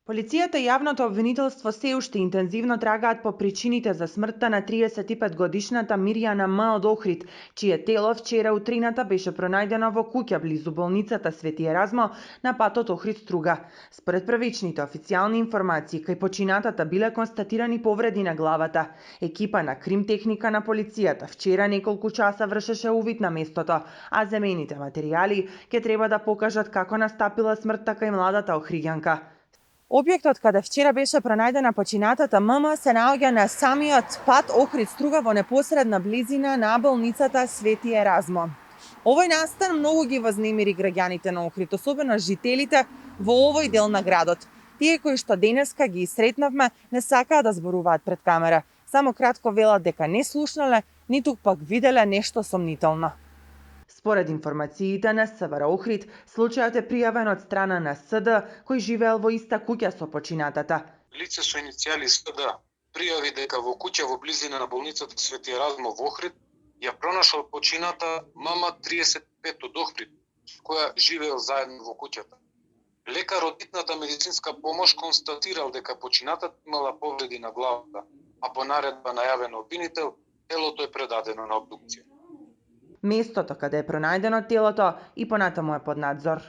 Полицијата и јавното обвинителство се уште интензивно трагаат по причините за смртта на 35-годишната Мирјана М. од Охрид, чие тело вчера утрината беше пронајдено во куќа близу болницата Свети Еразмо на патот Охрид-Струга. Според првичните официјални информации, кај починатата биле констатирани повреди на главата. Екипа на кримтехника на полицијата вчера неколку часа вршеше увид на местото, а земените материјали ќе треба да покажат како настапила смртта кај младата охриѓанка. Објектот каде вчера беше пронајдена починатата ММ се наоѓа на самиот пат Охрид-Струга во непосредна близина на болницата Свети Еразмо. Овој настан многу ги вознемири граѓаните на Охрид, особено жителите во овој дел на градот. Тие кои што денеска ги сретнавме не сакаат да зборуваат пред камера. Само кратко велат дека не слушнале, ниту пак виделе нешто сомнително. Според информациите на СВР Охрид, случајот е пријавен од страна на СД, кој живеел во иста куќа со починатата. Лице со иницијали СД пријави дека во куќа во близина на болницата Свети Еразмо во Охрид ја пронашол почината мама 35 од Охрид, која живеел заедно во куќата. Лекар од итната медицинска помош констатирал дека починатата имала повреди на главата, а по наредба најавен обвинител, телото е предадено на обдукција. Местото каде е пронајдено телото и понатаму е под надзор.